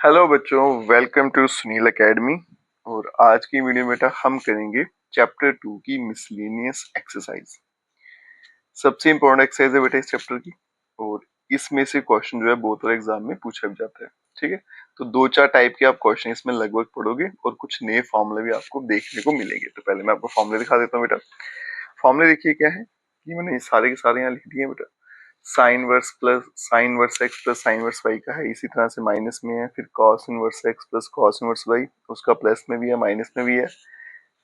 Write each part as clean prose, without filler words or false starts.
Hello बच्चों, welcome to Sunil academy. और आज की वीडियो में बेटा हम करेंगे चैप्टर 2 की मिसलेनियस एक्सरसाइज। सबसे इंपॉर्टेंट एक्सरसाइज है बेटा इस चैप्टर की, और इसमें से क्वेश्चन जो है बहुत बार एग्जाम में पूछा भी जाता है। ठीक है, तो दो चार टाइप के आप क्वेश्चन इसमें लगभग पढ़ोगे और कुछ नए फॉर्मूले भी आपको देखने को मिलेंगे। तो पहले मैं आपको फॉर्मूले दिखा देता हूँ बेटा। फॉर्मूले देखिए क्या है, ये मैंने ये सारे के सारे यहाँ लिख दिए बेटा। Sine inverse x plus sine inverse y का है, इसी तरह से माइनस में है। फिर cos inverse x plus cos inverse y, उसका प्लस में भी है माइनस में भी है।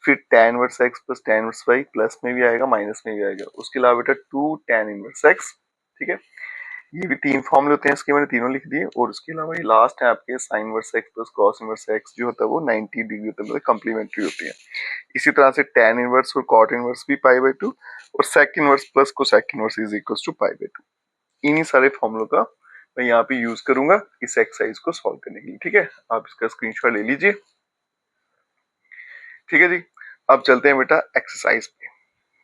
फिर tan inverse x plus tan inverse y, plus में भी आएगा माइनस में भी आएगा। उसके अलावा बेटा 2 tan इनवर्स एक्स। ठीक है, ये भी तीन फॉर्मूले होते हैं इसके, मैंने तीनों लिख दिए। और उसके अलावा ये लास्ट है आपके sign inverse x plus cos inverse x, जो होता है वो 90 डिग्री होता है, मतलब कम्प्लीमेंट्री होती है। इसी तरह से tan इनवर्स और cot इनवर्स भी पाई बाई 2, और sec inverse plus cosec inverse is equal to pi by 2। इन्हीं सारे फॉर्मूलों का मैं यहाँ पे यूज करूंगा इस एक्सरसाइज को सॉल्व करने के लिए। ठीक है, आप इसका स्क्रीनशॉट ले लीजिए। ठीक है जी, अब चलते हैं बेटा एक्सरसाइज पे।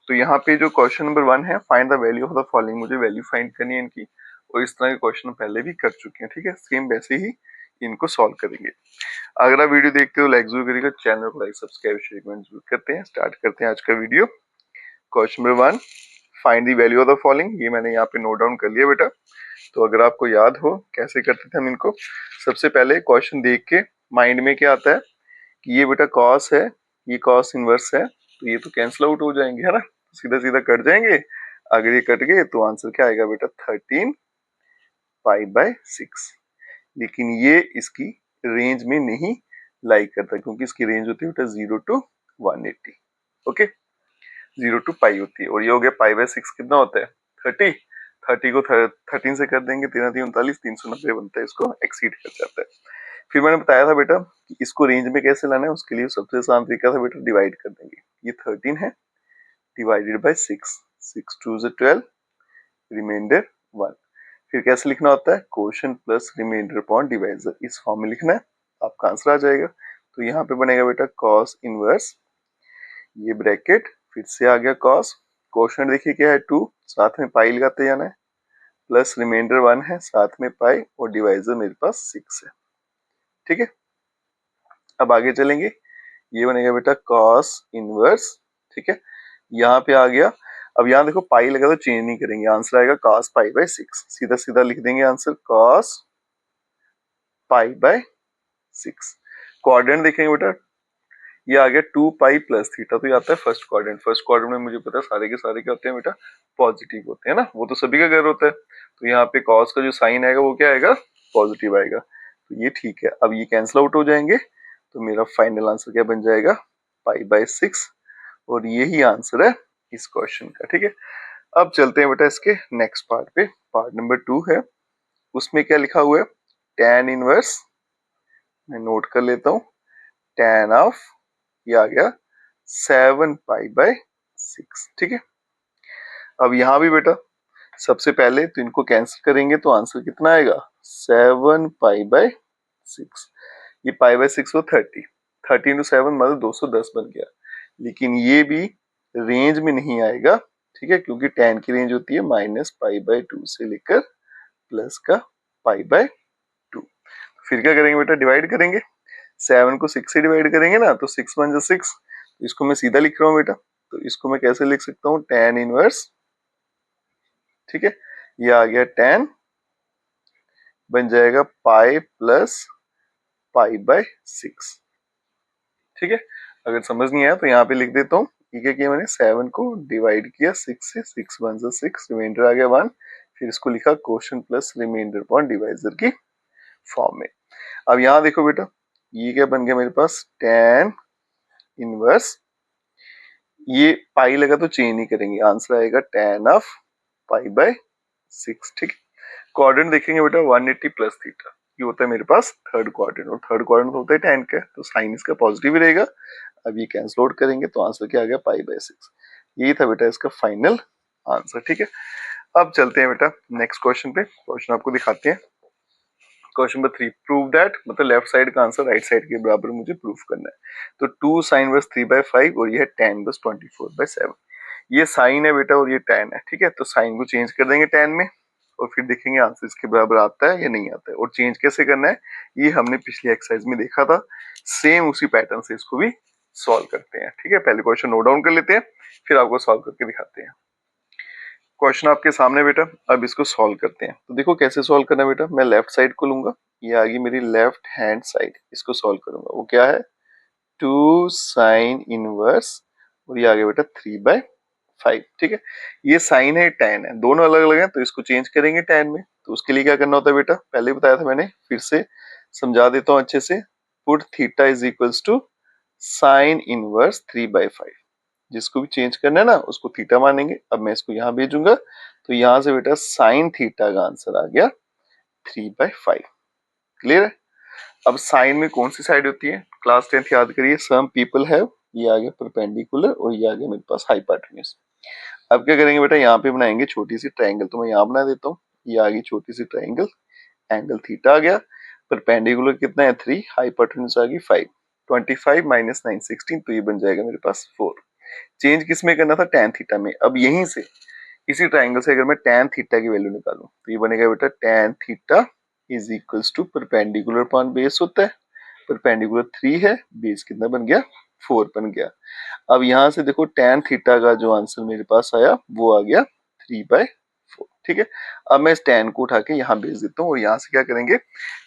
तो यहाँ पे जो क्वेश्चन नंबर 1 है, find the value of the following, मुझे वैल्यू फाइंड करनी है इनकी। और इस तरह के क्वेश्चन पहले भी कर चुके हैं। ठीक है, सेम वैसे ही इनको सॉल्व करेंगे। अगर आप वीडियो देखते हो लाइक जरूर करिएगा, चैनल को लाइक सब्सक्राइब शेयर कमेंट जरूर करते हैं। स्टार्ट करते हैं आज का video. Question number 1, find the value of the following. ये मैंने यहाँ पे नोट डाउन कर लिया बेटा। तो अगर आपको याद हो कैसे करते थे हम इनको, सबसे पहले क्वेश्चन देख के माइंड में क्या आता है कि ये बेटा कॉस है, ये कॉस इनवर्स है, तो ये तो कैंसिल आउट हो जाएंगे, है ना, सीधा सीधा कट जाएंगे। अगर ये कट गए तो आंसर क्या आएगा बेटा, 13 पाई बाय 6। लेकिन ये इसकी रेंज में नहीं लाई करता, क्योंकि इसकी रेंज होती है बेटा 0 टू 180। ओके, 0 टू पाई होती है। और ये हो गया पाई बाय 6 कितना होता है, 30। 30 को 13 से कर देंगे, 13 390 बनता है, इसको एक्सीड कर जाता है। फिर मैंने बताया था बेटा कि इसको रेंज में कैसे लाना है। उसके लिए सबसे आसान तरीका था बेटा, डिवाइड कर देंगे। ये 13 है, डिवाइडेड बाय 6, 6 2 is 12, रिमाइंडर 1। फिर कैसे लिखना होता है, quotient plus remainder upon divisor, इस फॉर्म में लिखना है, आपका आंसर आ जाएगा। तो यहाँ पे बनेगा बेटा कॉस इनवर्स, ये ब्रैकेट फिर से आ गया कॉस, क्वोशिएंट देखिए क्या है 2, साथ में पाई लगाते जाना है, प्लस रिमाइंडर 1 है, साथ में पाई, और डिवाइजर मेरे पास 6 है। ठीक है, अब आगे चलेंगे। ये बनेगा बेटा कॉस इनवर्स। ठीक है, यहाँ पे आ गया। अब यहाँ देखो पाई लगा तो चेंज नहीं करेंगे, आंसर आएगा cos पाई बाय 6। सीधा सीधा लिख देंगे answer cos pi by 6। Quadrant देखेंगे बेटा, ये आ गया 2 पाई प्लस थीटा, तो ये आता है फर्स्ट क्वाड्रेंट। फर्स्ट क्वाड्रेंट में मुझे पता है सारे के सारे क्या होते हैं बेटा, पॉजिटिव होते हैं ना, वो तो सभी का घर होता है। तो यहाँ पे cos का जो साइन आएगा वो क्या आएगा, पॉजिटिव आएगा। तो ये ठीक है। अब ये कैंसिल आउट हो जाएंगे, तो मेरा फाइनल आंसर क्या बन जाएगा, पाई बाय 6। और यही आंसर है इस क्वेश्चन का। ठीक है, अब चलते हैं बेटा इसके नेक्स्ट पार्ट पे। पार्ट नंबर 2 है, उसमें क्या लिखा हुआ है, tan इनवर्स, मैं नोट कर लेता हूँ, tan ऑफ, ये आ गया 7 पाई बाय 6। ठीक है, अब यहाँ भी बेटा सबसे पहले तो इनको कैंसिल करेंगे, तो आंसर कितना आएगा, 7 पाई बाय 6। ये पाई बाय 6 वो 30, 30 इंटू 7 मतलब 210 बन गया। लेकिन ये भी रेंज में नहीं आएगा। ठीक है, क्योंकि tan की रेंज होती है माइनस पाई बाय 2 से लेकर प्लस का पाई बाय 2। फिर क्या करेंगे बेटा, डिवाइड करेंगे। 7 को 6 से डिवाइड करेंगे ना, तो 6 1 जा 6, इसको मैं सीधा लिख रहा हूँ बेटा। तो इसको मैं कैसे लिख सकता हूँ, tan इनवर्स। ठीक है, ये आ गया tan, बन जाएगा पाई प्लस पाई बाय 6। ठीक है, अगर समझ नहीं आया तो यहाँ पे लिख देता हूँ। ये क्या किया मैंने, 7 को डिवाइड किया 6 से, 6 1 जा 6, रिमाइंडर आ गया 1। फिर इसको लिखा quotient plus remainder upon divisor की फॉर्म में। अब यहाँ देखो बेटा, ये क्या बन गया मेरे पास, tan इनवर्स, ये पाई लगा तो चेंज नहीं करेंगे, आंसर आएगा tan ऑफ पाई बाय 6। ठीक है, क्वाड्रेंट देखेंगे बेटा 180 प्लस थीटा, ये होता है मेरे पास थर्ड क्वाड्रेंट, और थर्ड क्वाड्रेंट होता है tan का, तो साइन इसका पॉजिटिव ही रहेगा। अब ये कैंसिल आउट करेंगे, तो आंसर क्या आ गया, पाई बाय 6। यही था बेटा इसका फाइनल आंसर। ठीक है, अब चलते हैं बेटा नेक्स्ट क्वेश्चन पे। क्वेश्चन आपको दिखाते हैं। क्वेश्चन नंबर 3, प्रूव दैट, मतलब लेफ्ट साइड का आंसर राइट साइड के बराबर मुझे प्रूफ करना है। तो 2 साइन वर्स 3 बाय 5 और ये है tan वर्स 24 बाय 7। ये साइन है बेटा और ये tan है। ठीक है, तो साइन को चेंज कर देंगे tan में, और फिर देखेंगे आंसर इसके बराबर आता है या नहीं आता है। और चेंज कैसे करना है ये हमने पिछली एक्सरसाइज में देखा था, सेम उसी पैटर्न से इसको भी सॉल्व करते हैं। ठीक है, पहले क्वेश्चन नोट डाउन कर लेते हैं, फिर आपको सॉल्व करके दिखाते हैं। क्वेश्चन आपके सामने बेटा, अब इसको सॉल्व करते हैं। तो देखो कैसे सॉल्व करना है बेटा, मैं लेफ्ट साइड को लूंगा, ये आ गई मेरी लेफ्ट हैंड साइड, इसको सॉल्व करूंगा। वो क्या है, 2 साइन इनवर्स, और ये आ गया बेटा 3/5। ठीक है, ये साइन है tan है, दोनों अलग अलग हैं तो इसको चेंज करेंगे tan में। तो उसके लिए क्या करना होता है बेटा, पहले बताया था मैंने, फिर से समझा देता हूँ अच्छे से। Put theta is equals to sine inverse 3/5, जिसको भी चेंज करना है ना उसको थीटा मानेंगे। अब मैं इसको यहाँ भेजूंगा, तो यहाँ से बेटा साइन थीटा का आंसर आ गया 3/5। क्लियर है। अब साइन में कौन सी साइड होती है, क्लास 10th याद करिए, सम पीपल हैव, ये आ गया परपेंडिकुलर और ये आ गया मेरे पास हाइपोटेन्यूज। अब क्या करेंगे बेटा, यहाँ पे बनाएंगे छोटी सी ट्रायंगल, तो मैं यहाँ बना देता हूँ, ये आ गई छोटी सी ट्रायंगल, एंगल थीटा आ गया, परपेंडिकुलर कितना है 3, हाइपोटेन्यूज आ गई 5, 25 माइनस 9 16, तो ये बन जाएगा मेरे पास 4। चेंज किस में करना था, tan थीटा में। अब यहीं से इसी ट्रायंगल से अगर मैं tan थीटा की वैल्यू निकालूं तो ये बनेगा बेटा tan theta is equals to perpendicular upon base होता है, परपेंडिकुलर 3 है, बेस कितना बन गया 4 बन गया। अब यहाँ से देखो tan थीटा का जो आंसर मेरे पास आया वो आ गया 3/4। ठीक है, अब मैं इस tan को उठा के यहाँ भेज देता हूँ और यहाँ से क्या करेंगे,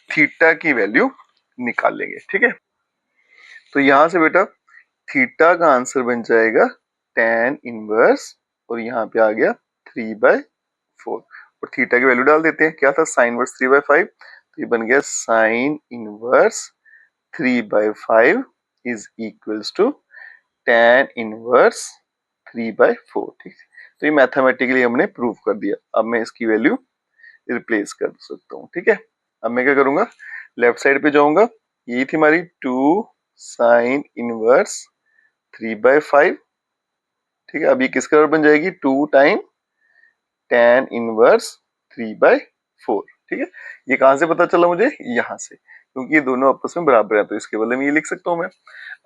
थीटा की वैल्यू निकाल लेंगे। ठीक है, तो यहाँ से बेटा थीटा का आंसर बन जाएगा tan इनवर्स, और यहाँ पे आ गया 3/4, और थीटा की वैल्यू डाल देते हैं, क्या था साइन इनवर्स 3/5, तो ये बन गया sine inverse 3/5 is equals to tan inverse 3/4। ठीक है, तो ये मैथमेटिकली हमने प्रूव कर दिया। अब मैं इसकी वैल्यू रिप्लेस कर सकता हूँ। ठीक है, अब मैं क्या करूंगा, लेफ्ट साइड पे जाऊंगा, यही थी हमारी 2 साइन इनवर्स 3/5। ठीक है, अब ये किसके बराबर बन जाएगी, 2 टाइम tan इनवर्स 3/4। ठीक है, ये कहां से पता चला मुझे, यहाँ से, क्योंकि ये दोनों आपस में बराबर है तो इसके बदले में ये लिख सकता हूँ मैं।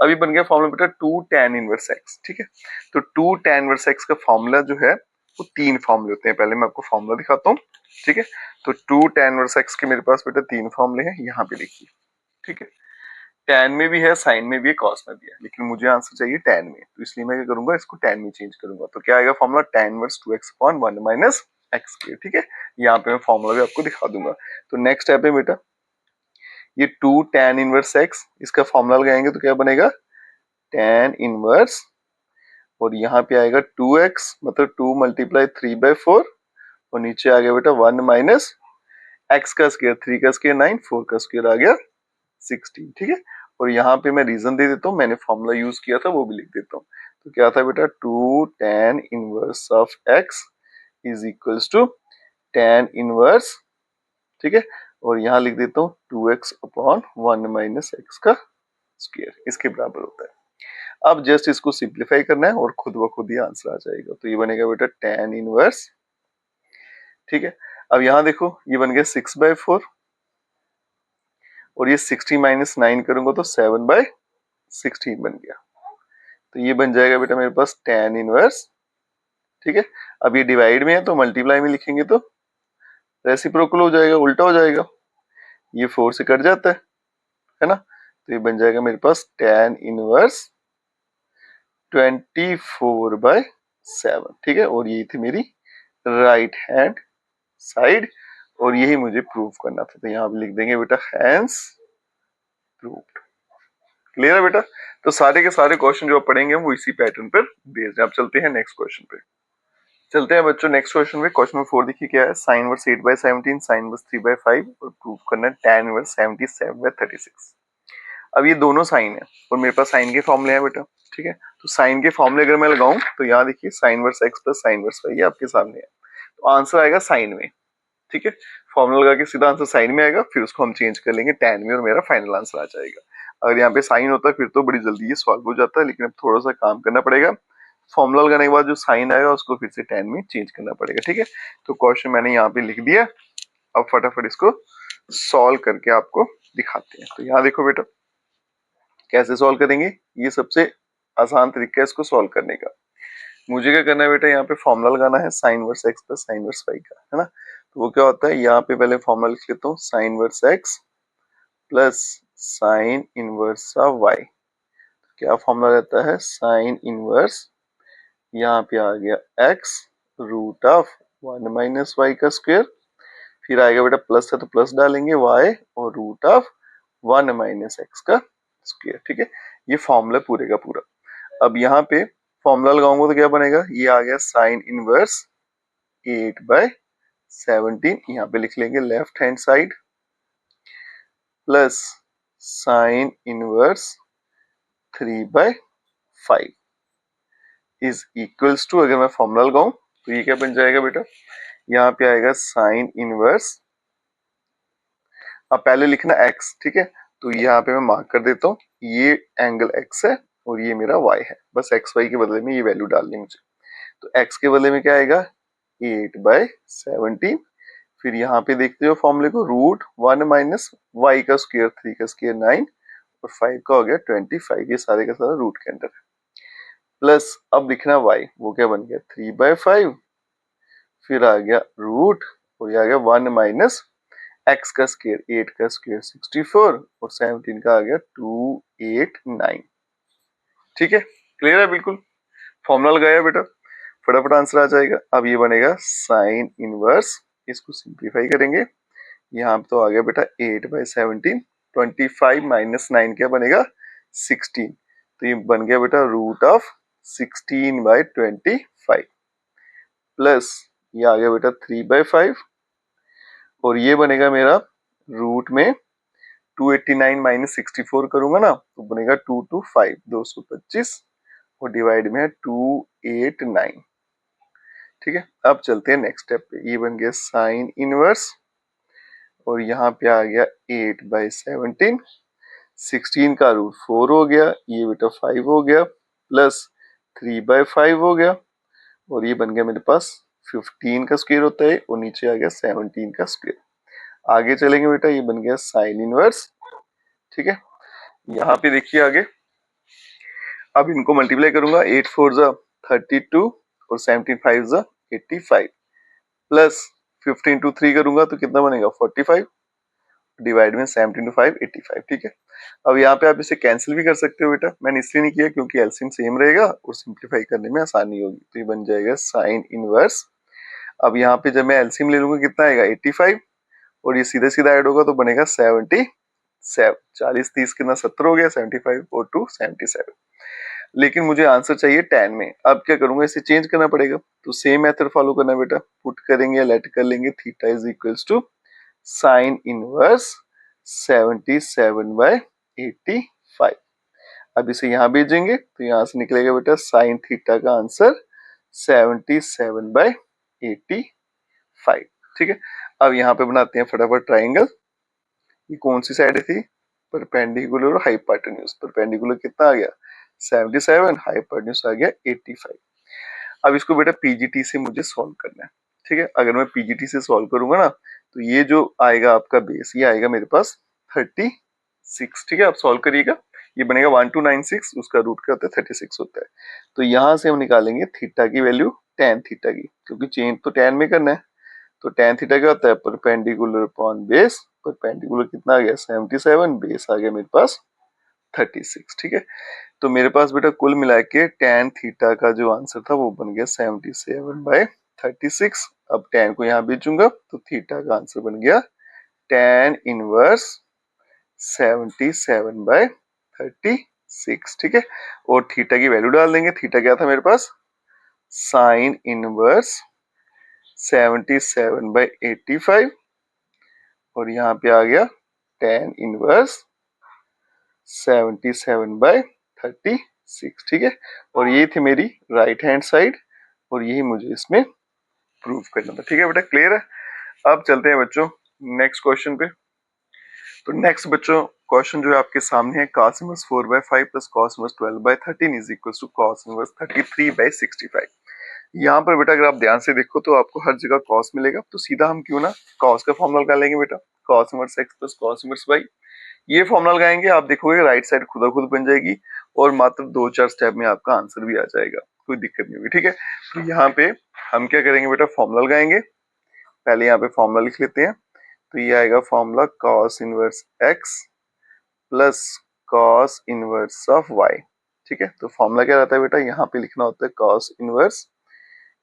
अभी बन गया फॉर्मूला बेटा 2 tan इनवर्स x। ठीक है, तो 2 tan इनवर्स x का फॉर्मूला जो है वो 3 फॉर्मूले होते हैं, पहले मैं आपको फॉर्मूला दिखाता हूँ। ठीक है, तो 2 tan इनवर्स x के मेरे पास बेटा 3 फॉर्मूले हैं, यहाँ पे देखिए। ठीक है, tan में भी है, साइन में भी है, cos में भी है, लेकिन मुझे आंसर चाहिए tan में, तो इसलिए मैं क्या करूंगा, इसको tan में चेंज करूंगा। तो क्या आएगा formula, tan inverse 2x upon 1 minus x square. ठीक है, यहाँ पे मैं फॉर्मूला भी आपको दिखा दूंगा। तो नेक्स्ट स्टेप है बेटा, ये 2 tan इनवर्स x, इसका फॉर्मूला लगाएंगे तो क्या बनेगा, tan इनवर्स, और यहाँ पे आएगा 2x, मतलब 2 मल्टीप्लाई 3/4, और नीचे आ गया बेटा 1 माइनस x का स्क्वायर, 3 का स्क्वायर 9, 4 का स्क्वायर आ गया 16। ठीक है, और यहाँ पे मैं रीजन दे देता हूँ, मैंने फॉर्मूला यूज किया था वो भी लिख देता हूँ। तो क्या था बेटा, 2 tan inverse of x is equals to tan inverse, ठीक है, और यहाँ लिख देता हूँ 2x अपॉन 1 माइनस x का स्क्वायर, इसके बराबर होता है। अब जस्ट इसको सिंप्लीफाई करना है और खुद ब खुद ही आंसर आ जाएगा। तो ये बनेगा बेटा tan इनवर्स। ठीक है, अब यहाँ देखो ये बन गया 6/4, और ये 60 माइनस 9 करूंगा तो 7/16 बन गया। तो ये बन जाएगा बेटा मेरे पास tan इनवर्स। ठीक है, अब ये डिवाइड में है तो मल्टीप्लाई में लिखेंगे तो रेसिप्रोकल हो जाएगा, उल्टा हो जाएगा, ये 4 से कट जाता है ना। तो ये बन जाएगा मेरे पास tan इनवर्स 24/7। ठीक है, और यही थी मेरी राइट हैंड साइड, और यही मुझे प्रूव करना था। तो यहाँ पे लिख देंगे बेटा हैंस प्रूव्ड। क्लियर है बेटा। तो सारे के सारे क्वेश्चन जो आप पढ़ेंगे वो इसी पैटर्न पर बेस्ड है। आप चलते हैं नेक्स्ट क्वेश्चन पे। चलते हैं बच्चों नेक्स्ट क्वेश्चन पे। क्वेश्चन नंबर 4 देखिए क्या है, साइन इनवर्स 8/17, साइन इनवर्स 3/5 और प्रूव करना है tan इनवर्स 77/36। अब ये दोनों साइन है और मेरे पास साइन के फॉर्मूले हैं बेटा। ठीक है, तो साइन के फॉर्मूले अगर मैं लगाऊं तो यहाँ देखिए sine inverse x plus sine inverse y, ये आपके सामने है, तो आंसर आएगा साइन में। ठीक है, फॉर्मूला लगा के सीधा आंसर साइन में आएगा, फिर उसको हम चेंज कर लेंगे tan में और मेरा फाइनल आंसर आ जाएगा। अगर यहाँ पे साइन होता है फिर तो बड़ी जल्दी ये सॉल्व हो जाता है, लेकिन अब थोड़ा सा काम करना पड़ेगा। फॉर्मूला लगाने के बाद जो साइन आएगा उसको फिर से tan में चेंज करना पड़ेगा। ठीक है, तो क्वेश्चन मैंने यहाँ पे लिख दिया, अब फटाफट इसको सॉल्व करके आपको दिखाते हैं। तो यहाँ देखो बेटा कैसे सॉल्व करेंगे, ये सबसे आसान तरीका है इसको सॉल्व करने का। मुझे क्या करना है बेटा, यहाँ पे फॉर्मूला लगाना है sine inverse x plus sine inverse y का, है ना। तो वो क्या होता है, यहाँ पे पहले फॉर्मूला लिख लेता हूँ, sine inverse x plus sine inverse y. क्या फॉर्मूला रहता है, साइन इनवर्स, यहाँ पे आ गया x root of 1 minus y का स्क्वायर, फिर आएगा बेटा प्लस है तो प्लस डालेंगे वाई और रूट ऑफ 1 माइनस एक्स का स्क्वायर। ठीक है, ये फॉर्मूला पूरे का पूरा। अब यहाँ पे फॉर्मूला लगाऊंगा तो क्या बनेगा, ये आ गया साइन इनवर्स 8/17, यहाँ पे लिख लेंगे left hand side, plus sine inverse 3/5 is equals to, अगर मैं फॉर्मूला लगाऊं तो ये क्या बन जाएगा बेटा, यहाँ पे आएगा साइन इनवर्स, अब पहले लिखना x, ठीक है, तो यहाँ पे मैं मार्क कर देता हूँ, ये एंगल x है और ये मेरा y है, बस x y के बदले में ये वैल्यू डालनी मुझे। तो x के बदले में क्या आएगा 8/17, फिर यहाँ पे देखते हो फॉर्मूले को, रूट 1 माइनस वाई का स्क्वायर, 3 का स्क्वायर 9 और 5 का हो गया 25, ये सारे का सारा रूट के अंदर है, प्लस अब लिखना y, वो क्या बन गया 3/5, फिर आ गया रूट और ये आ गया 1 माइनस x का स्क्वायर, 8 का स्क्वायर 64 और 17 का आ गया 289। ठीक है, क्लियर है बिल्कुल, फॉर्मूला लगाया बेटा, फटाफट आंसर आ जाएगा। अब ये बनेगा साइन इनवर्स, इसको सिंप्लीफाई करेंगे, यहाँ पे तो आ गया बेटा 8/17, 25 माइनस 9 क्या बनेगा 16, तो ये बन गया बेटा रूट ऑफ 16/25, प्लस ये आ गया बेटा 3/5 और ये बनेगा मेरा रूट में 289 माइनस 64 करूंगा ना तो बनेगा 225, 225 और डिवाइड में है 289। ठीक है, अब चलते हैं नेक्स्ट स्टेप पे, ये बन गया साइन इनवर्स और यहाँ पे आ गया 8/17, 16 का रूट 4 हो गया, ये बेटा 5 हो गया, प्लस 3/5 हो गया और ये बन गया मेरे पास 15 का स्क्वायर होता है और नीचे आ गया 17 का स्क्वायर। आगे चलेंगे बेटा, ये बन गया साइन इनवर्स। ठीक है, यहाँ पे देखिए आगे, अब इनको मल्टीप्लाई करूंगा, 8 4 जा 32 और 17 5 जा 85, प्लस 15 टू 3 करूंगा तो कितना बनेगा 45, डिवाइड में 17 टू 5 85। ठीक है, अब यहाँ पे आप इसे कैंसिल भी कर सकते हो बेटा, मैंने इसलिए नहीं किया क्योंकि एलसीएम सेम रहेगा और सिंप्लीफाई करने में आसानी होगी, तो ये बन जाएगा साइन इनवर्स। अब यहाँ पे जब मैं एलसीएम ले लूंगा कितना आएगा 85 और ये सीधे सीधा ऐड होगा तो बनेगा 77, 40 30 कितना 70 हो गया, 75 और 2 77, लेकिन मुझे आंसर चाहिए 10 में। अब क्या करूंगा, इसे चेंज करना पड़ेगा, तो सेम मेथड फॉलो करना बेटा, पुट करेंगे लेट कर लेंगे, theta is equals to sine inverse 77/85। अब इसे यहाँ भेजेंगे तो यहाँ से निकलेगा बेटा साइन थीटा का आंसर 77/85। ठीक है, अब यहाँ पे बनाते हैं फटाफट ट्राइंगल, ये कौन सी साइड थी, परपेंडिकुलर और हाइपोटेन्यूज, परपेंडिकुलर कितना आ गया 77, हाइपोटेन्यूज आ गया 85। अब इसको बेटा पीजीटी से मुझे सॉल्व करना है। ठीक है, अगर मैं पीजीटी से सॉल्व करूंगा ना तो ये जो आएगा आपका बेस, ये आएगा मेरे पास 36। ठीक है, आप सॉल्व करिएगा, ये बनेगा 1296, उसका रूट क्या होता है 36 होता है, तो यहाँ से हम निकालेंगे थीटा की वैल्यू, tan थीटा की, क्योंकि चेंज तो tan में करना है, तो tan थीटा क्या होता है परपेंडिकुलर अपॉन बेस, परपेंडिकुलर कितना आ गया 77, बेस आ गया मेरे पास 36। ठीक है, तो मेरे पास बेटा कुल मिला के tan थीटा का जो आंसर था वो बन गया 77/36। अब tan को यहाँ भेजूंगा तो थीटा का आंसर बन गया tan इनवर्स 77/36। ठीक है, और थीटा की वैल्यू डाल देंगे, थीटा क्या था मेरे पास साइन इनवर्स 77/85 और यहाँ पे आ गया tan इनवर्स 77/36। ठीक है, और ये थी मेरी राइट हैंड साइड और यही मुझे इसमें प्रूव करना था। ठीक है बेटा, क्लियर है। अब चलते हैं बच्चों नेक्स्ट क्वेश्चन पे। तो नेक्स्ट बच्चों क्वेश्चन जो है आपके सामने है, cos inverse 4/5 plus cos inverse 12/13 is equals to cos inverse 33/65। यहाँ पर बेटा अगर आप ध्यान से देखो तो आपको हर जगह cos मिलेगा, तो सीधा हम क्यों ना cos का फॉर्मूला लगा लेंगे बेटा, cos inverse x plus cos inverse y, ये फॉर्मूला लगाएंगे, आप देखोगे राइट साइड खुदा खुद बन जाएगी और मात्र 2-4 स्टेप में आपका आंसर भी आ जाएगा, कोई दिक्कत नहीं होगी। ठीक है, तो यहाँ पे हम क्या करेंगे बेटा, फॉर्मूला लगाएंगे, पहले यहाँ पे फॉर्मूला लिख लेते हैं। तो ये आएगा formula cos inverse x plus cos inverse of y। ठीक है, तो फॉर्मूला क्या रहता है बेटा, यहाँ पे लिखना होता है cos इनवर्स,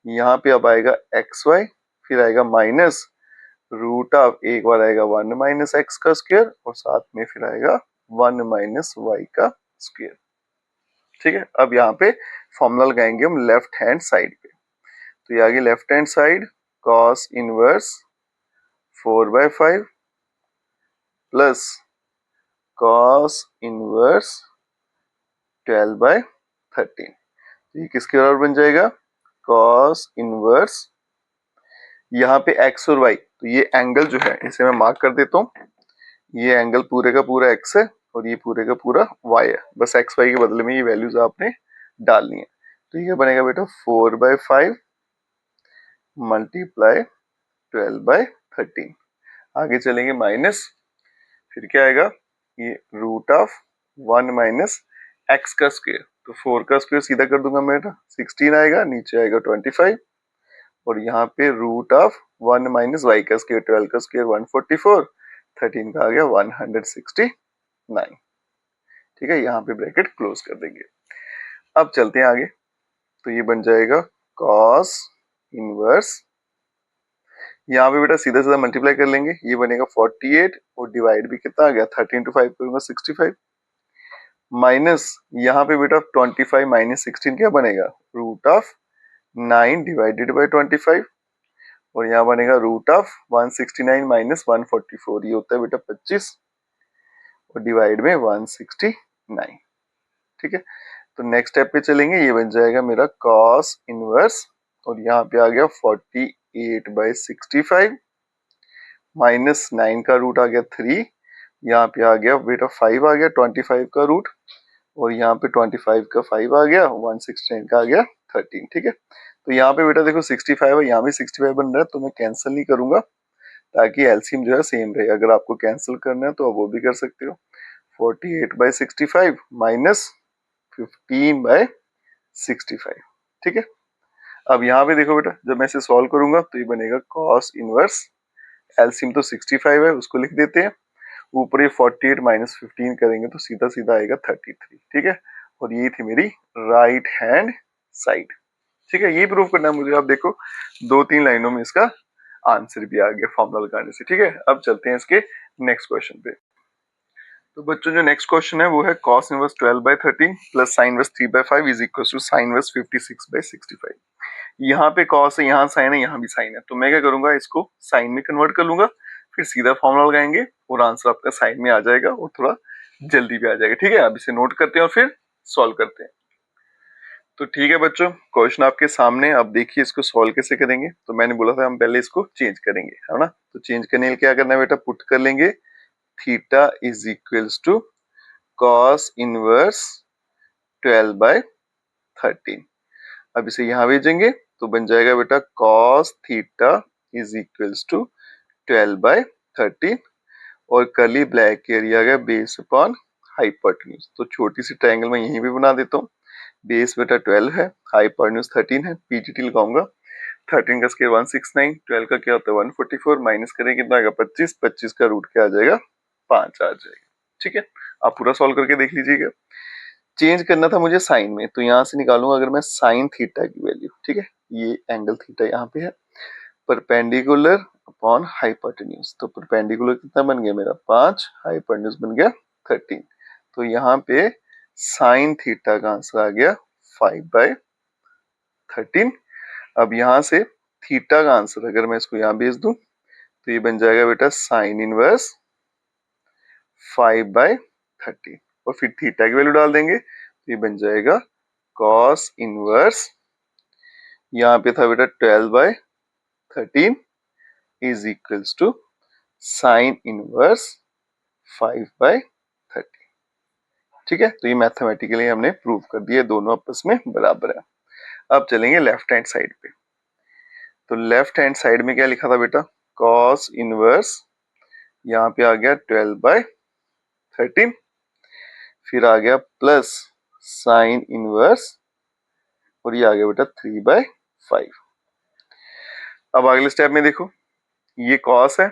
यहाँ पे अब आएगा xy, फिर आएगा माइनस रूट ऑफ, एक बार आएगा 1 माइनस एक्स का स्क्वायर और साथ में फिर आएगा 1 माइनस वाई का स्क्वायर। ठीक है, अब यहाँ पे फॉर्मूला लगाएंगे हम लेफ्ट हैंड साइड पे। तो ये आ गया left hand side cos inverse 4/5 plus cos inverse 12/13। तो ये किसके बराबर बन जाएगा, cos इनवर्स, यहाँ पे x और y, तो ये एंगल जो है इसे मैं मार्क कर देता हूँ। ये एंगल पूरे का पूरा x है और ये पूरे का पूरा y है, बस x y के बदले में ये वैल्यूज आपने डालनी है। तो ये बनेगा बेटा 4/5 मल्टीप्लाई 12/13। आगे चलेंगे माइनस, फिर क्या आएगा, ये रूट ऑफ 1 माइनस एक्स का स्क्वायर, तो 4 का स्क्वायर सीधा कर दूंगा बेटा 16 आएगा, नीचे आएगा 25 और यहाँ पे रूट ऑफ 1 माइनस वाई का स्क्वायर 12 का स्क्वायर 144, 13 का आ गया 169। ठीक है, यहाँ पे ब्रैकेट क्लोज कर देंगे। अब चलते हैं आगे, तो ये बन जाएगा cos इनवर्स, यहाँ पे बेटा सीधा सीधा मल्टीप्लाई कर लेंगे, ये बनेगा 48 और डिवाइड भी कितना आ गया 13 into 5 करूंगा 65, माइनस यहाँ पे बेटा 25 माइनस 16 क्या बनेगा, रूट ऑफ 9 डिवाइडेड बाई 25 और यहाँ बनेगा रूट ऑफ 169 माइनस 144, ये होता है बेटा 25 और डिवाइड में 169। ठीक है, तो नेक्स्ट स्टेप पे चलेंगे, ये बन जाएगा मेरा cos इनवर्स और यहाँ पे आ गया 48/65 माइनस 9 का रूट आ गया 3, यहाँ पे आ गया बेटा 5 आ गया 25 का रूट और यहाँ पे 25 का 5 आ गया 169 का आ गया 13। ठीक है, तो यहाँ पे बेटा देखो 65 है, यहाँ भी 65 बन रहा है, तो मैं कैंसिल नहीं करूंगा ताकि एलसीएम जो है सेम रहे। अगर आपको कैंसिल करना है तो आप वो भी कर सकते हो, 48/65 माइनस 15/65। ठीक है, अब यहाँ पे देखो बेटा, जब मैं इसे सॉल्व करूंगा तो ये बनेगा cos इनवर्स, एलसीएम तो 65 है उसको लिख देते हैं, ऊपर ये 48 माइनस 15 करेंगे तो सीधा सीधा आएगा 33। ठीक है, और ये थी मेरी राइट हैंड साइड। ठीक है, ये प्रूव करना है मुझे, आप देखो 2-3 लाइनों में इसका आंसर भी आ गया फॉर्मूला लगाने से। ठीक है, अब चलते हैं इसके नेक्स्ट क्वेश्चन पे। तो बच्चों जो नेक्स्ट क्वेश्चन है वो है cos inverse 12/13 plus sin inverse 3/5 is equal to sin inverse 56/65। यहाँ पे cos है, यहाँ sin है, यहाँ भी sin है, तो मैं क्या करूंगा, इसको sin में कन्वर्ट कर लूंगा, फिर सीधा फॉर्मूला लगाएंगे और आंसर आपका sin में आ जाएगा और थोड़ा जल्दी भी आ जाएगा। ठीक है, अब इसे नोट करते हैं और फिर सॉल्व करते हैं। तो ठीक है बच्चों, क्वेश्चन आपके सामने, अब देखिए इसको सॉल्व कैसे करेंगे। तो मैंने बोला था हम पहले इसको चेंज करेंगे, है ना, तो चेंज करने के लिए क्या करना है बेटा, पुट कर लेंगे theta is equals to cos inverse 12/13। अब इसे यहाँ भेजेंगे तो बन जाएगा बेटा cos theta is equals to 12/13 और कर्ली ब्लैक एरिया का बेस अपॉन हाइपोटेन्यूज। तो छोटी सी ट्रायंगल में यहीं भी बना देता हूँ, बेस बेटा 12 है, हाइपोटेन्यूज 13 है, पीजीटी लगाऊंगा, 13 का स्क्वायर 169, 12 का क्या होता है 144, माइनस करेंगे कितना आएगा 25, 25 का रूट क्या आ जाएगा 5 आ जाएगा। ठीक है, आप पूरा सॉल्व करके देख लीजिएगा। चेंज करना था मुझे साइन में, तो यहाँ से निकालूंगा अगर मैं साइन थीटा की वैल्यू। ठीक है, ये एंगल थीटा यहाँ पे है, परपेंडिकुलर अपॉन हाइपोटेन्यूज, तो परपेंडिकुलर कितना बन गया मेरा 5, हाइपोटेन्यूज बन गया 13, तो यहाँ पे साइन थीटा का आंसर आ गया 5/13। अब यहाँ से थीटा का आंसर अगर मैं इसको यहाँ भेज दूं तो ये बन जाएगा बेटा साइन इनवर्स 5/13 और फिर थीटा की वैल्यू डाल देंगे तो ये बन जाएगा cos इनवर्स, यहाँ पे था बेटा 12/13 is equals to sine inverse 5/13। ठीक है, तो ये मैथमेटिकली हमने प्रूव कर दिया, दोनों आपस में बराबर है। अब चलेंगे लेफ्ट हैंड साइड पे। तो लेफ्ट हैंड साइड में क्या लिखा था बेटा, cos इनवर्स, यहाँ पे आ गया 12/13, फिर आ गया प्लस साइन इनवर्स और ये आ गया बेटा 3/5। अब अगले स्टेप में देखो, ये कॉस है,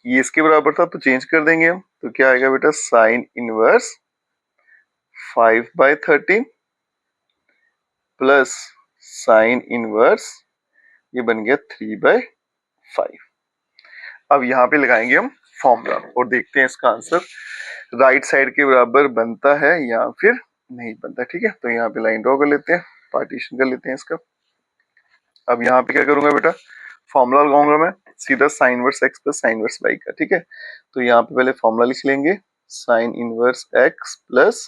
ये इसके बराबर था तो चेंज कर देंगे हम, तो क्या आएगा बेटा sine inverse 5/13 plus sine inverse ये बन गया 3/5। अब यहाँ पे लगाएंगे हम फॉर्मूला और देखते हैं इसका आंसर राइट साइड के बराबर बनता है या फिर नहीं बनता। ठीक है, तो यहाँ पे लाइन ड्रॉ कर लेते हैं, पार्टीशन कर लेते हैं इसका। अब यहाँ पे क्या करूंगा बेटा, फॉर्मूला लगाऊंगा मैं सीधा sine inverse x plus sine inverse y का। ठीक है, तो यहाँ पे पहले फॉर्मूला लिख लेंगे, sine inverse x plus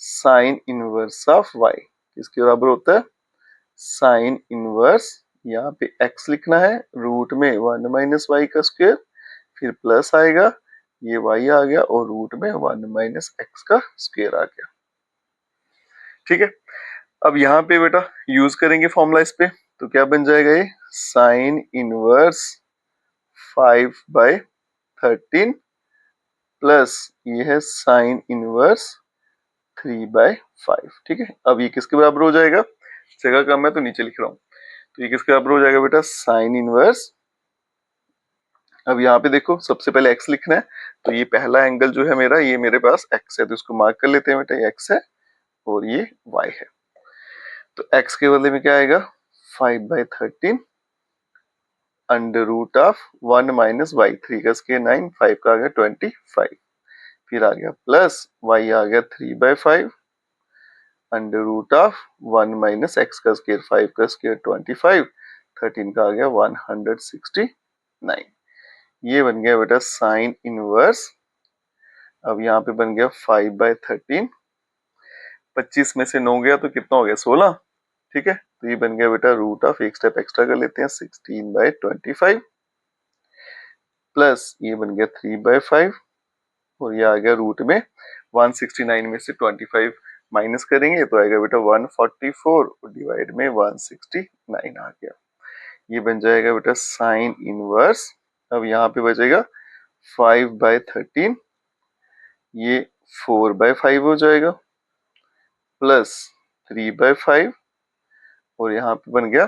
sine inverse of y किसके बराबर होता है, साइन इनवर्स, यहाँ पे x लिखना है, रूट में 1 माइनस वाई का स्क्वायर, फिर प्लस आएगा, ये y आ गया और रूट में 1 माइनस एक्स का स्क्वायर आ गया। ठीक है, अब यहाँ पे बेटा यूज करेंगे फॉर्मूला इस पे, तो क्या बन जाएगा ये साइन इनवर्स 5/13 प्लस ये है साइन इनवर्स 3/5। ठीक है, अब ये किसके बराबर हो जाएगा, जगह कम है तो नीचे लिख रहा हूँ, तो ये किसके बराबर हो जाएगा बेटा साइन इनवर्स, अब यहाँ पे देखो सबसे पहले x लिखना है, तो ये पहला एंगल जो है मेरा, ये मेरे पास x है तो इसको मार्क कर लेते हैं बेटा, ये x है और ये y है। तो x के बदले में क्या आएगा 5/13 under root of 1 minus y, 3 का स्क्वायर 9, 5 का आ गया 25, फिर आ गया प्लस y आ गया 3/5 under root of 1 minus x का स्क्वायर, 5 का स्क्वायर 25, 13 का आ गया 169। ये बन गया बेटा साइन इनवर्स, अब यहाँ पे बन गया 5/13, 25 में से 9 गया तो कितना हो गया 16। ठीक है, तो ये बन गया बेटा रूट ऑफ, एक स्टेप एक्स्ट्रा कर लेते हैं, 16/25 प्लस ये बन गया 3/5 और ये आ गया रूट में 169 में से 25 माइनस करेंगे तो आएगा बेटा 144 और डिवाइड में 169 आ गया। ये बन जाएगा बेटा साइन इनवर्स, अब यहाँ पे बचेगा 5/13, ये 4/5 हो जाएगा प्लस 3/5 और यहाँ पे बन गया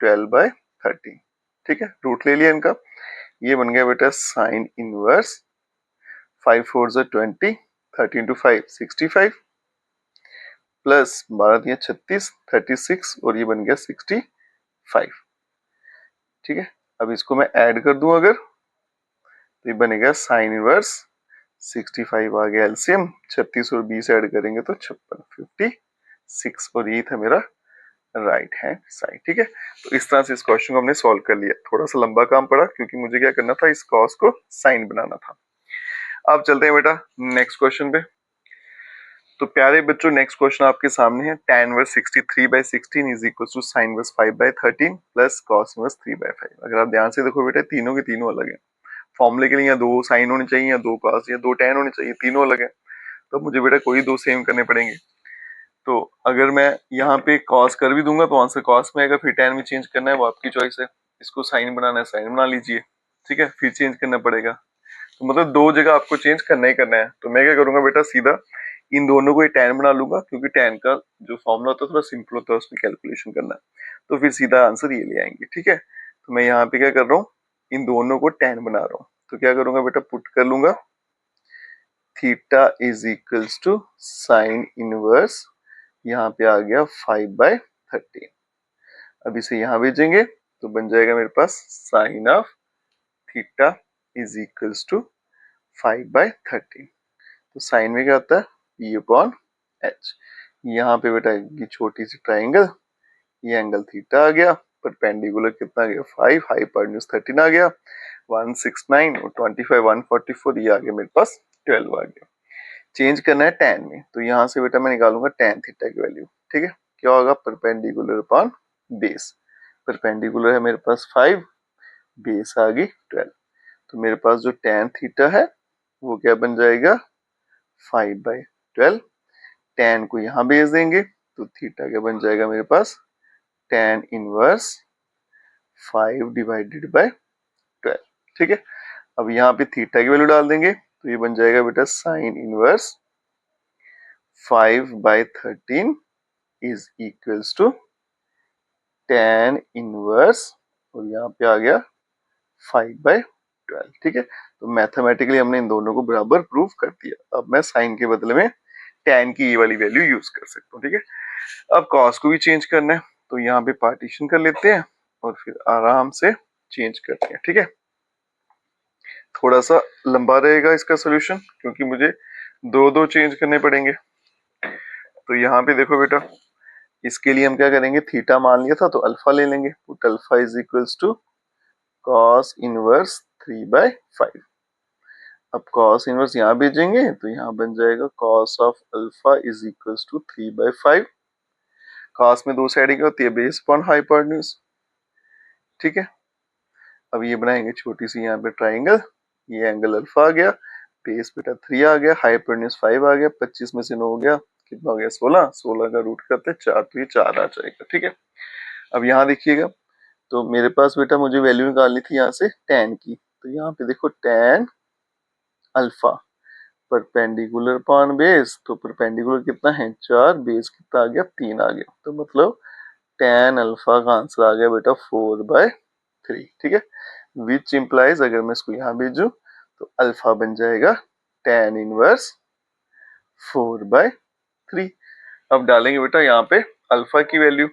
12/13। ठीक है, रूट ले लिया इनका, ये बन गया बेटा साइन इनवर्स 5 4 जा 20, 13 to 5 65 प्लस 12 दिया 36 36 और ये बन गया 65। ठीक है, अब इसको मैं ऐड कर दूं अगर, तो ये बनेगा साइन इनवर्स 65 आ गया एलसीएम, 36 और 20 ऐड करेंगे तो 56 56 और ये था मेरा राइट हैंड साइड। ठीक है, तो इस तरह से इस क्वेश्चन को हमने सॉल्व कर लिया, थोड़ा सा लंबा काम पड़ा क्योंकि मुझे क्या करना था, इस कॉस को साइन बनाना था। अब चलते हैं बेटा नेक्स्ट क्वेश्चन पे। तो प्यारे बच्चों नेक्स्ट क्वेश्चन आपके सामने है, tan inverse 63/16 is equal to sin inverse 5/13 plus cos inverse 3/5। अगर आप ध्यान से देखो बेटा तीनों के तीनों अलग हैं, फॉर्मूले के लिए या 2 sin होने चाहिए या 2 cos या 2 tan होने चाहिए, तीनों अलग है, तो मुझे बेटा कोई 2 सेम करने पड़ेंगे। तो अगर मैं यहाँ पे cos कर भी दूंगा तो आंसर cos में आएगा, फिर tan में चेंज करना है वो आपकी चॉइस है, इसको sin बनाना है sin बना लीजिए। ठीक है, फिर चेंज करना पड़ेगा, तो मतलब 2 जगह आपको चेंज करना ही करना है। तो मैं क्या करूंगा बेटा सीधा इन दोनों को tan बना लूंगा, क्योंकि tan का जो फॉर्मूला होता है थोड़ा सिंपल होता है, उसमें कैलकुलेशन करना, तो फिर सीधा आंसर ये ले आएंगे। ठीक है, तो मैं यहाँ पे क्या कर रहा हूँ, इन दोनों को tan बना रहा हूँ, तो क्या करूंगा बेटा पुट कर लूंगा theta is equals to sine inverse, यहाँ पे आ गया 5/13। अब इसे यहाँ भेजेंगे तो बन जाएगा मेरे पास sine of theta is equals to 5/13। तो साइन में क्या आता है P/H। यहाँ पे बेटा ये छोटी सी ट्राइंगल, ये एंगल थीटा आ गया, परपेंडिकुलर कितना आ गया 5, हाइपोटेन्यूज 13 आ गया, 169 और 25 144, ये आ गया मेरे पास 12 आ गया। चेंज करना है tan में, तो यहाँ से बेटा मैं निकालूंगा tan थीटा की वैल्यू। ठीक है, क्या होगा परपेंडिकुलर अपॉन बेस, परपेंडिकुलर है मेरे पास 5, बेस आ गई 12, तो मेरे पास जो tan थीटा है वो क्या बन जाएगा 5/12, tan को यहाँ भेज देंगे तो थीटा क्या बन जाएगा मेरे पास tan इनवर्स 5/12। ठीक है, अब यहाँ पे थीटा की वैल्यू डाल देंगे तो ये बन जाएगा बेटा sine inverse 5/13 is equals to tan inverse और यहाँ पे आ गया 5/12। ठीक है, तो मैथमेटिकली हमने इन दोनों को बराबर प्रूव कर दिया। अब मैं साइन के बदले में tan की ये वाली वैल्यू यूज कर सकता हूँ। ठीक है, अब कॉस को भी चेंज करना है, तो यहाँ पे पार्टीशन कर लेते हैं और फिर आराम से चेंज करते हैं। ठीक है, थोड़ा सा लंबा रहेगा इसका सोल्यूशन क्योंकि मुझे दो दो चेंज करने पड़ेंगे। तो यहाँ पे देखो बेटा, इसके लिए हम क्या करेंगे, थीटा मान लिया था तो अल्फा ले लेंगे। Put alpha is equals to cos inverse 3/5। अब कॉस इनवर्स यहाँ भेजेंगे तो यहाँ बन जाएगा cos of alpha is equals to 3/5। Cos में दो साइड क्या होती है, बेस अपॉन हाइपोटेन्यूज। ठीक है, अब ये बनाएंगे छोटी सी यहाँ पे ट्राइंगल, ये एंगल अल्फा आ गया, बेस बेटा 3 आ गया, हाइपोटेन्यूज 5 आ गया, 25 में से 9 हो गया, कितना हो गया 16, 16 का रूट करते 4 तो ये 4 आ जाएगा। ठीक है, अब यहाँ देखिएगा, तो मेरे पास बेटा मुझे वैल्यू निकालनी थी यहाँ से tan की, तो यहाँ पे देखो tan alpha perpendicular upon base, तो परपेंडिकुलर कितना है 4, बेस कितना आ गया 3 आ गया, तो मतलब tan अल्फा का आंसर आ गया बेटा 4/3। ठीक है, विच इंप्लाइज अगर मैं इसको यहाँ भेजू तो अल्फा बन जाएगा tan इनवर्स 4/3। अब डालेंगे बेटा यहाँ पे अल्फा की वैल्यू।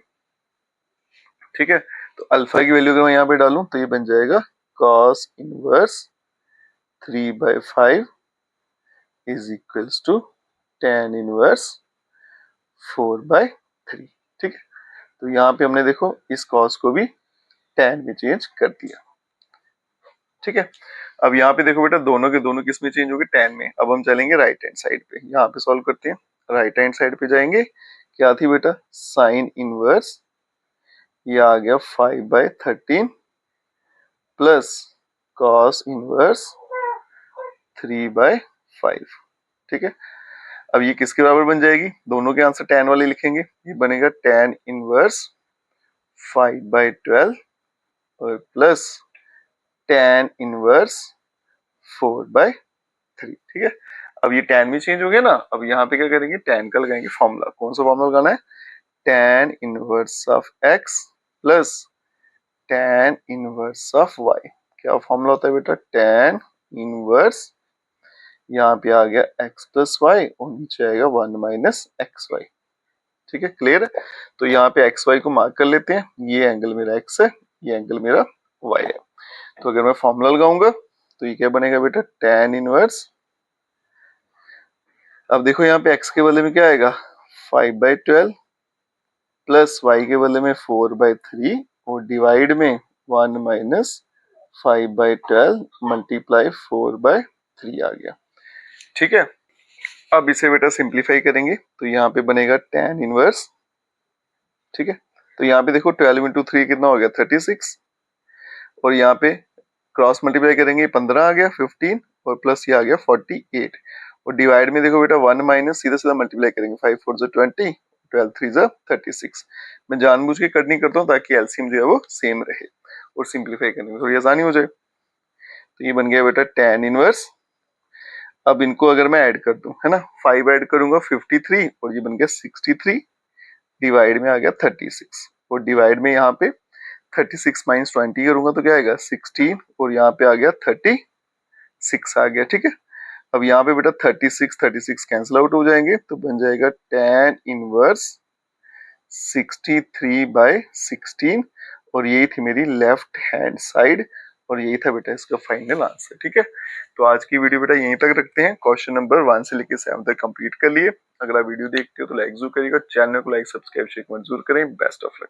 ठीक है, तो अल्फा की वैल्यू अगर मैं यहाँ पे डालूं तो ये बन जाएगा cos inverse 3/5 is equals to tan inverse 4/3। ठीक है, तो यहाँ पे हमने देखो इस cos को भी tan में चेंज कर दिया। ठीक है, अब यहाँ पे देखो बेटा दोनों के दोनों किस में चेंज हो गए, tan में। अब हम चलेंगे राइट हैंड साइड पे, यहाँ पे सॉल्व करते हैं। राइट हैंड साइड पे जाएंगे, क्या थी बेटा साइन इनवर्स, ये आ गया 5/13 प्लस कॉस इनवर्स 3/5। ठीक है, अब ये किसके बराबर बन जाएगी, दोनों के आंसर tan वाले लिखेंगे, ये बनेगा tan इनवर्स 5/12 और प्लस tan इनवर्स 4/3। ठीक है, अब ये tan भी चेंज हो गया ना। अब यहाँ पे क्या करेंगे, tan का लगाएंगे फॉर्मूला। कौन सा फॉर्मूला लगाना है, tan inverse of x plus tan inverse of y। क्या फॉर्मूला होता है बेटा, tan इनवर्स, यहाँ पे आ गया x प्लस वाई और नीचे आएगा 1 माइनस एक्स वाई। ठीक है, क्लियर है। तो यहाँ पे एक्स वाई को मार्क कर लेते हैं, ये एंगल मेरा x है, ये एंगल मेरा y है। तो अगर मैं फॉर्मूला लगाऊंगा तो ये क्या बनेगा बेटा, tan इनवर्स, अब देखो यहाँ पे x के बदले में क्या आएगा 5/12 प्लस y के बदले में 4/3 और डिवाइड में 1 माइनस 5/12 मल्टीप्लाई 4/3 आ गया। ठीक है, अब इसे बेटा सिंप्लीफाई करेंगे तो यहाँ पे बनेगा tan इनवर्स। ठीक है, तो यहाँ पे देखो 12 इंटू 3 कितना हो गया 36, और यहाँ पे क्रॉस मल्टीप्लाई करेंगे 15 आ गया 15 और प्लस ये आ गया 48, और डिवाइड में देखो बेटा 1 माइनस सीधा सीधा मल्टीप्लाई करेंगे, 5 4 जो 20, 12 3 जो 36। मैं जानबूझ के कट नहीं करता हूँ ताकि एलसीएम जो है वो सेम रहे और सिंप्लीफाई करने में थोड़ी आसानी हो जाए। तो ये बन गया बेटा tan इनवर्स। अब इनको अगर मैं ऐड कर दूं, है ना, 5 ऐड करूंगा 53 और ये बन गया 63, डिवाइड में आ गया 36, और डिवाइड में यहाँ पे 36 माइनस 20 करूंगा तो क्या आएगा 16, और यहाँ पे आ गया 36 आ गया। ठीक है, अब यहाँ पे बेटा 36 कैंसिल आउट हो जाएंगे तो बन जाएगा tan इनवर्स 63/16, और यही थी मेरी लेफ्ट हैंड साइड, और यही था बेटा इसका फाइनल आंसर। ठीक है, तो आज की वीडियो बेटा यहीं तक रखते हैं। क्वेश्चन नंबर 1 से लेकर 7 तक कंप्लीट कर लिए। अगर आप वीडियो देखते हो तो लाइक जरूर करिएगा, चैनल को लाइक सब्सक्राइब शेयर जरूर करें। Best of luck.